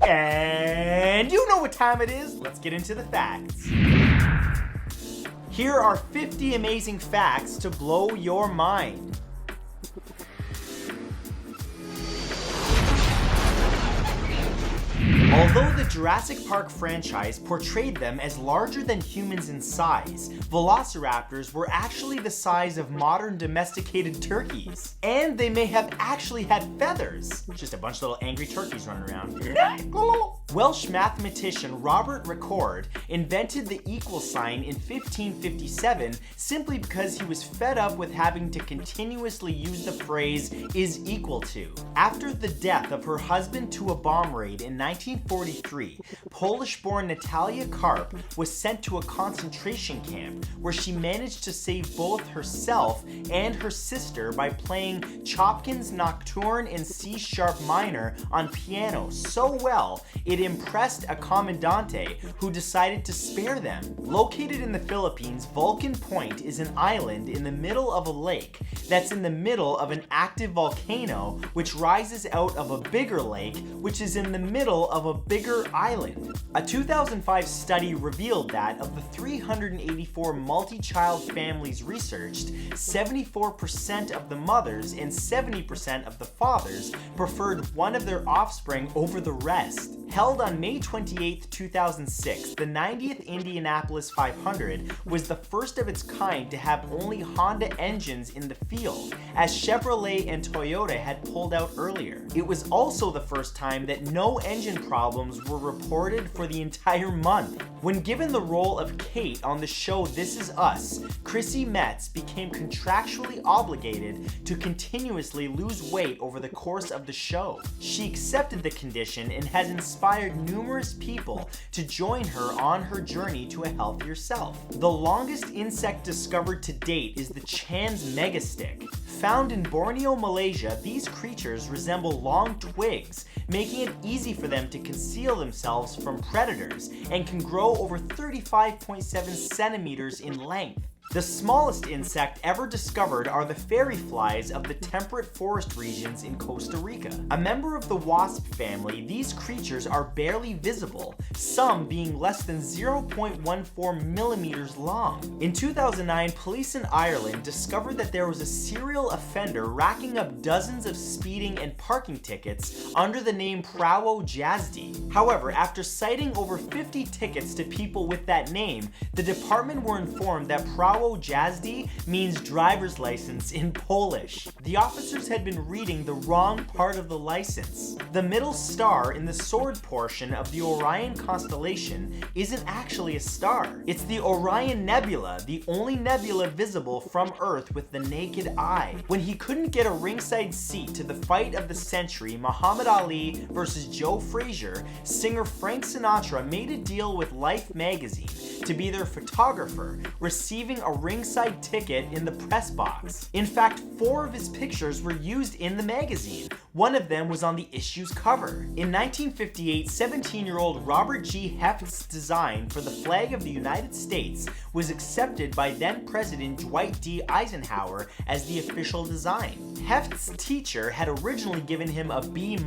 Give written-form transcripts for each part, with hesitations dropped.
And you know what time it is. Let's get into the facts. Here are 50 amazing facts to blow your mind. Although the Jurassic Park franchise portrayed them as larger than humans in size, velociraptors were actually the size of modern domesticated turkeys. And they may have actually had feathers. Just a bunch of little angry turkeys running around. Welsh mathematician Robert Recorde invented the equal sign in 1557 simply because he was fed up with having to continuously use the phrase "is equal to." After the death of her husband to a bomb raid in 1943, Polish-born Natalia Karp was sent to a concentration camp where she managed to save both herself and her sister by playing Chopin's Nocturne in C-sharp minor on piano so well it impressed a commandante who decided to spare them. Located in the Philippines, Vulcan Point is an island in the middle of a lake that's in the middle of an active volcano which rises out of a bigger lake which is in the middle of a bigger island. A 2005 study revealed that of the 384 multi-child families researched, 74% of the mothers and 70% of the fathers preferred one of their offspring over the rest. Held on May 28, 2006, the 90th Indianapolis 500 was the first of its kind to have only Honda engines in the field, as Chevrolet and Toyota had pulled out earlier. It was also the first time that no engine problems were reported for the entire month. When given the role of Kate on the show This Is Us, Chrissy Metz became contractually obligated to continuously lose weight over the course of the show. She accepted the condition and has inspired numerous people to join her on her journey to a healthier self. The longest insect discovered to date is the Chan's megastick. Found in Borneo, Malaysia, these creatures resemble long twigs, making it easy for them to conceal themselves from predators and can grow over 35.7 centimeters in length. The smallest insect ever discovered are the fairy flies of the temperate forest regions in Costa Rica. A member of the wasp family, these creatures are barely visible, some being less than 0.14 millimeters long. In 2009, police in Ireland discovered that there was a serial offender racking up dozens of speeding and parking tickets under the name Prawo Jazdy. However, after citing over 50 tickets to people with that name, the department were informed that Prawo Jazdy means driver's license in Polish. The officers had been reading the wrong part of the license. The middle star in the sword portion of the Orion constellation isn't actually a star. It's the Orion Nebula, the only nebula visible from Earth with the naked eye. When he couldn't get a ringside seat to the fight of the century, Muhammad Ali versus Joe Frazier, singer Frank Sinatra made a deal with Life magazine to be their photographer, receiving a ringside ticket in the press box. In fact, 4 of his pictures were used in the magazine. One of them was on the issue's cover. In 1958, 17-year-old Robert G. Heft's design for the flag of the United States was accepted by then-President Dwight D. Eisenhower as the official design. Heft's teacher had originally given him a B-,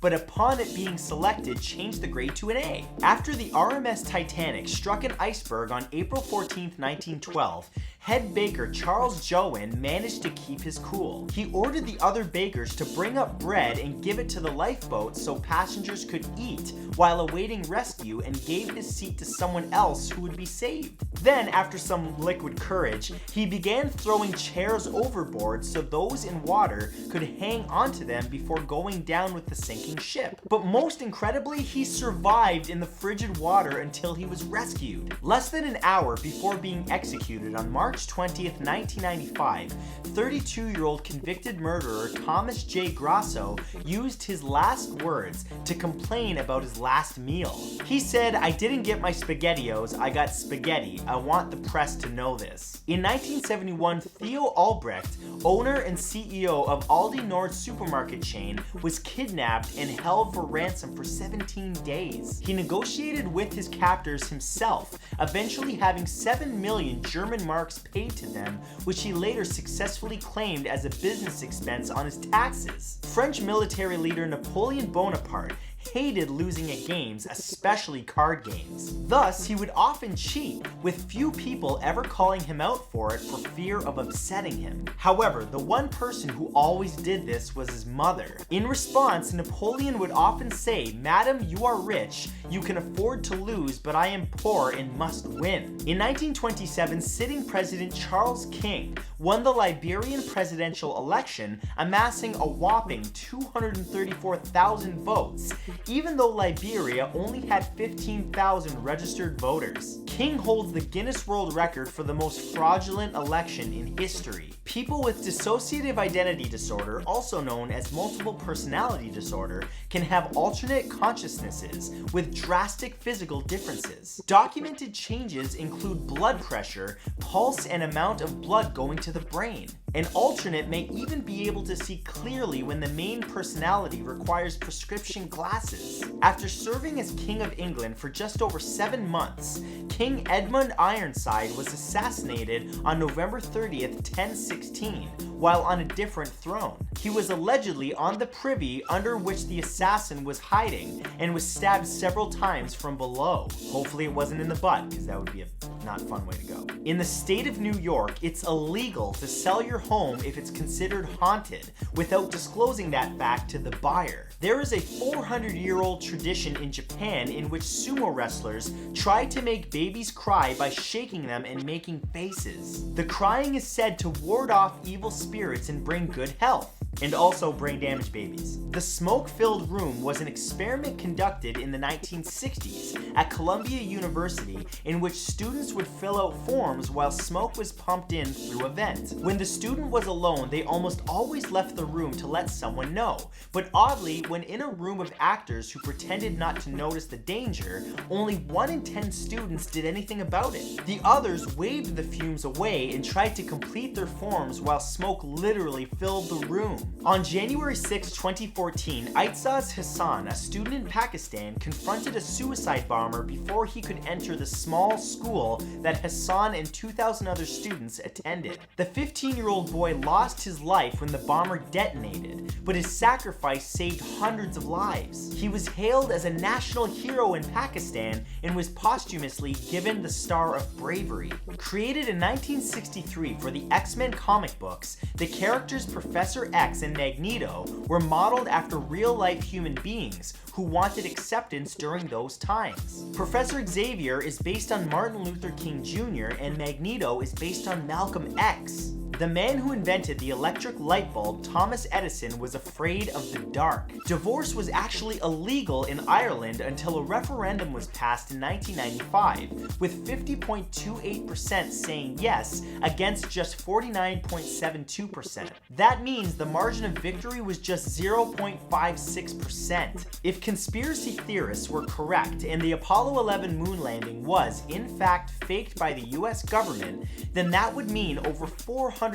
but upon it being selected, changed the grade to an A. After the RMS Titanic struck an iceberg on April 14, 1912, head baker Charles Jowen managed to keep his cool. He ordered the other bakers to bring up bread and give it to the lifeboat so passengers could eat while awaiting rescue, and gave his seat to someone else who would be saved. Then, after some liquid courage, he began throwing chairs overboard so those in water could hang onto them before going down with the sinking ship. But most incredibly, he survived in the frigid water until he was rescued. Less than an hour before being executed on March 20th, 1995, 32-year-old convicted murderer Thomas J. Grasso used his last words to complain about his last meal. He said, "I didn't get my SpaghettiOs, I got spaghetti. I want the press to know this." In 1971, Theo Albrecht, owner and CEO of Aldi Nord supermarket chain, was kidnapped and held for ransom for 17 days. He negotiated with his captors himself, eventually having 7 million German marks paid to them, which he later successfully claimed as a business expense on his taxes. French military leader Napoleon Bonaparte hated losing at games, especially card games. Thus, he would often cheat, with few people ever calling him out for it for fear of upsetting him. However, the one person who always did this was his mother. In response, Napoleon would often say, "Madam, you are rich, you can afford to lose, but I am poor and must win." In 1927, sitting President Charles King won the Liberian presidential election, amassing a whopping 234,000 votes, even though Liberia only had 15,000 registered voters. King holds the Guinness World Record for the most fraudulent election in history. People with dissociative identity disorder, also known as multiple personality disorder, can have alternate consciousnesses with drastic physical differences. Documented changes include blood pressure, pulse, and amount of blood going to the brain. An alternate may even be able to see clearly when the main personality requires prescription glasses. After serving as King of England for just over 7 months, King Edmund Ironside was assassinated on November 30th, 1016, while on a different throne. He was allegedly on the privy under which the assassin was hiding and was stabbed several times from below. Hopefully it wasn't in the butt, because that would be a not fun way to go. In the state of New York, it's illegal to sell your home if it's considered haunted without disclosing that fact to the buyer. There is a 400-year-old tradition in Japan in which sumo wrestlers try to make babies cry by shaking them and making faces. The crying is said to ward off evil spirits and bring good health, and also brain damaged babies. The smoke-filled room was an experiment conducted in the 1960s at Columbia University in which students would fill out forms while smoke was pumped in through a vent. When the student was alone, they almost always left the room to let someone know. But oddly, when in a room of actors who pretended not to notice the danger, only 1 in 10 students did anything about it. The others waved the fumes away and tried to complete their forms while smoke literally filled the room. On January 6, 2014, Aitzaz Hassan, a student in Pakistan, confronted a suicide bomber before he could enter the small school that Hassan and 2,000 other students attended. The 15-year-old boy lost his life when the bomber detonated, but his sacrifice saved hundreds of lives. He was hailed as a national hero in Pakistan and was posthumously given the Star of Bravery. Created in 1963 for the X-Men comic books, the characters Professor X and Magneto were modeled after real-life human beings who wanted acceptance during those times. Professor Xavier is based on Martin Luther King Jr. and Magneto is based on Malcolm X. The man who invented the electric light bulb, Thomas Edison, was afraid of the dark. Divorce was actually illegal in Ireland until a referendum was passed in 1995, with 50.28% saying yes against just 49.72%. That means the margin of victory was just 0.56%. If conspiracy theorists were correct and the Apollo 11 moon landing was, in fact, faked by the US government, then that would mean over 400,000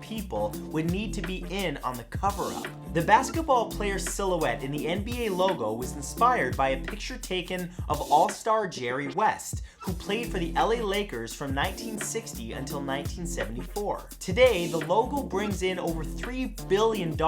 people would need to be in on the cover-up. The basketball player's silhouette in the NBA logo was inspired by a picture taken of All-Star Jerry West, who played for the LA Lakers from 1960 until 1974. Today, the logo brings in over $3 billion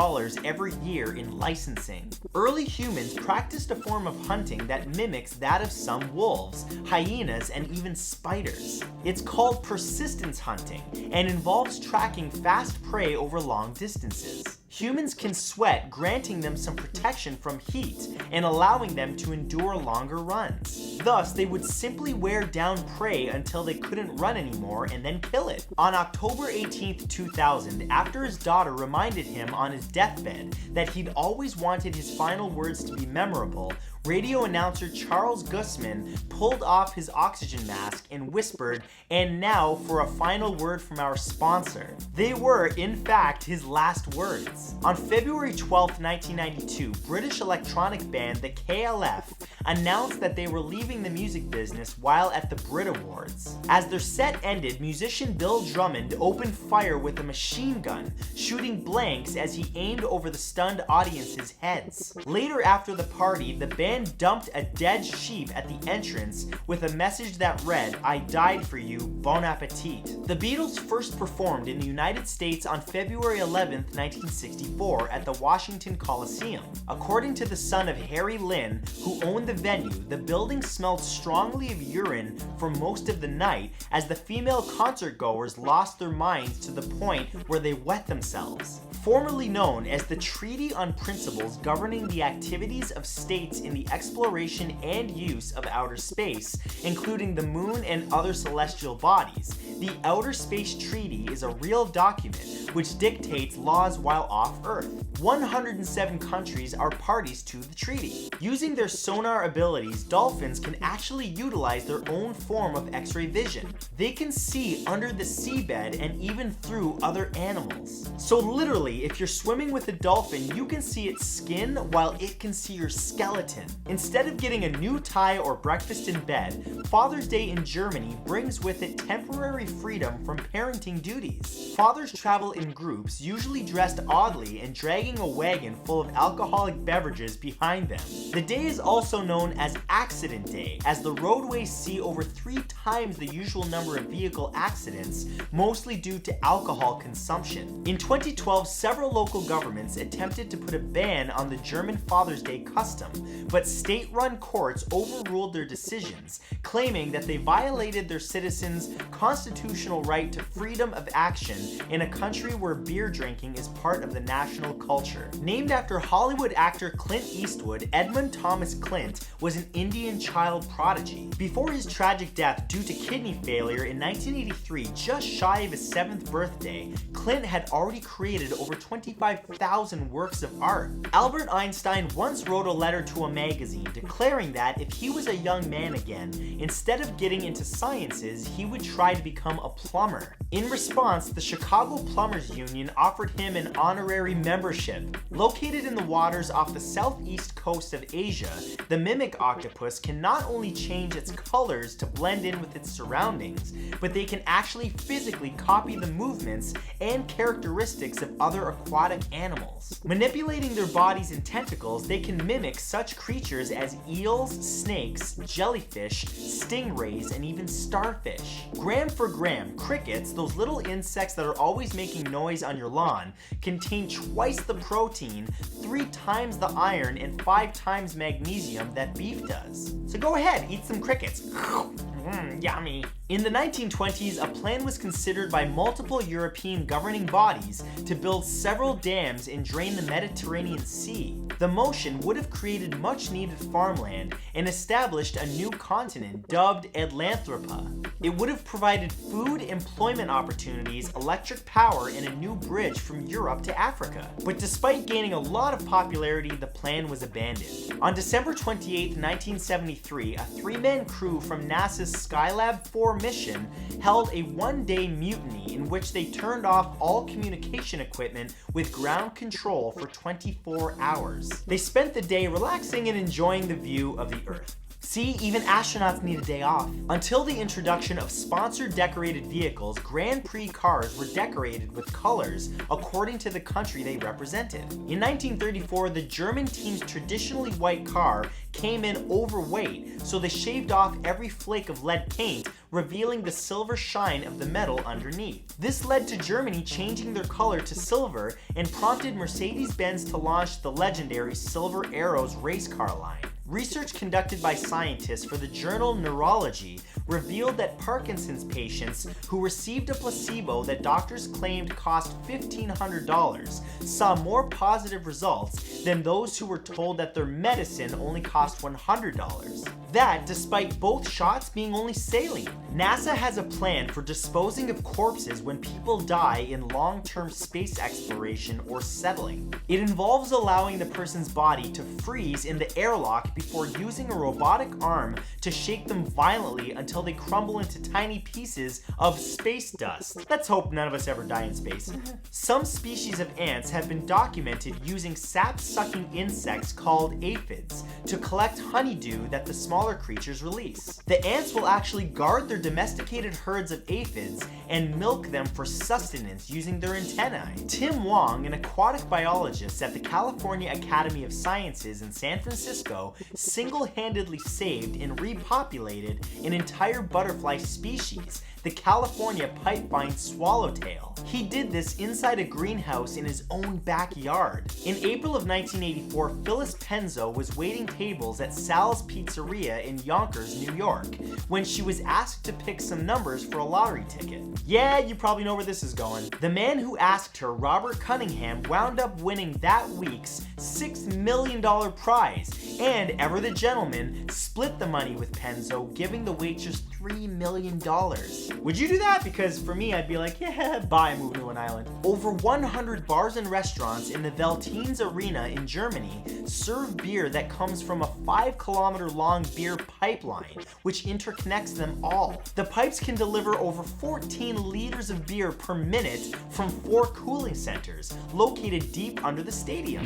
every year in licensing. Early humans practiced a form of hunting that mimics that of some wolves, hyenas, and even spiders. It's called persistence hunting and involves tracking fast prey over long distances. Humans can sweat, granting them some protection from heat and allowing them to endure longer runs. Thus, they would simply wear down prey until they couldn't run anymore and then kill it. On October 18, 2000, after his daughter reminded him on his deathbed that he'd always wanted his final words to be memorable, radio announcer Charles Guzman pulled off his oxygen mask and whispered, "And now for a final word from our sponsor." They were, in fact, his last words. On February 12, 1992, British electronic band the KLF announced that they were leaving the music business while at the Brit Awards. As their set ended, musician Bill Drummond opened fire with a machine gun, shooting blanks as he aimed over the stunned audience's heads. Later after the party, the band dumped a dead sheep at the entrance with a message that read, "I died for you, bon appetit." The Beatles first performed in the United States on February 11, 1964 at the Washington Coliseum. According to the son of Harry Lynn, who owned the venue, the building smelled strongly of urine for most of the night as the female concertgoers lost their minds to the point where they wet themselves. Formerly known as the Treaty on Principles Governing the Activities of States in the Exploration and Use of Outer Space, including the Moon and other celestial bodies, the Outer Space Treaty is a real document which dictates laws while off Earth. 107 countries are parties to the treaty. Using their sonar abilities, dolphins can actually utilize their own form of X-ray vision. They can see under the seabed and even through other animals. So literally, if you're swimming with a dolphin, you can see its skin while it can see your skeleton. Instead of getting a new tie or breakfast in bed, Father's Day in Germany brings with it temporary freedom from parenting duties. Fathers travel in groups, usually dressed oddly and dragging a wagon full of alcoholic beverages behind them. The day is also known as Accident Day, as the roadways see over 3 times the usual number of vehicle accidents, mostly due to alcohol consumption. In 2012, several local governments attempted to put a ban on the German Father's Day custom, but state-run courts overruled their decisions, claiming that they violated their citizens' constitutional right to freedom of action in a country where beer drinking is part of the national culture. Named after Hollywood actor Clint Eastwood, Edmund Thomas Clint was an Indian child prodigy. Before his tragic death due to kidney failure in 1983, just shy of his 7th birthday, Clint had already created over 25,000 works of art. Albert Einstein once wrote a letter to a magazine declaring that if he was a young man again, instead of getting into sciences, he would try to become a plumber. In response, the Chicago Plumbers Union offered him an honorary membership. Located in the waters off the southeast coast of Asia, the mimic octopus can not only change its colors to blend in with its surroundings, but they can actually physically copy the movements and characteristics of other aquatic animals. Manipulating their bodies and tentacles, they can mimic such creatures as eels, snakes, jellyfish, stingrays, and even starfish. Gram for gram, crickets, those little insects that are always making noise on your lawn, contain twice the protein, 3 times the iron, and 5 times magnesium that beef does. So go ahead, eat some crickets. Yummy. In the 1920s, a plan was considered by multiple European governing bodies to build several dams and drain the Mediterranean Sea. The motion would have created much needed farmland and established a new continent dubbed Atlanthropa. It would have provided food, employment opportunities, electric power, and a new bridge from Europe to Africa. But despite gaining a lot of popularity, the plan was abandoned. On December 28, 1973, a 3-man crew from NASA's Skylab 4 mission held a 1-day mutiny in which they turned off all communication equipment with ground control for 24 hours. They spent the day relaxing and enjoying the view of the Earth. See, even astronauts need a day off. Until the introduction of sponsored decorated vehicles, Grand Prix cars were decorated with colors according to the country they represented. In 1934, the German team's traditionally white car came in overweight, so they shaved off every flake of lead paint, revealing the silver shine of the metal underneath. This led to Germany changing their color to silver and prompted Mercedes-Benz to launch the legendary Silver Arrows race car line. Research conducted by scientists for the journal Neurology revealed that Parkinson's patients who received a placebo that doctors claimed cost $1,500 saw more positive results than those who were told that their medicine only cost $100. That despite both shots being only saline. NASA has a plan for disposing of corpses when people die in long-term space exploration or settling. It involves allowing the person's body to freeze in the airlock before using a robotic arm to shake them violently until they crumble into tiny pieces of space dust. Let's hope none of us ever die in space. Some species of ants have been documented using sap-sucking insects called aphids to collect honeydew that the smaller creatures release. The ants will actually guard their domesticated herds of aphids and milk them for sustenance using their antennae. Tim Wong, an aquatic biologist at the California Academy of Sciences in San Francisco, single-handedly saved and repopulated an entire butterfly species, the California pipevine swallowtail. He did this inside a greenhouse in his own backyard. In April of 1984, Phyllis Penzo was waiting tables at Sal's Pizzeria in Yonkers, New York, when she was asked to pick some numbers for a lottery ticket. Yeah, you probably know where this is going. The man who asked her, Robert Cunningham, wound up winning that week's $6 million prize, and ever the gentleman split the money with Penzo, giving the waitress $3 million. Would you do that? Because for me, I'd be like, yeah, bye, move to an island. Over 100 bars and restaurants in the Veltins Arena in Germany serve beer that comes from a 5-kilometer long beer pipeline, which interconnects them all. The pipes can deliver over 14 liters of beer per minute from 4 cooling centers located deep under the stadium.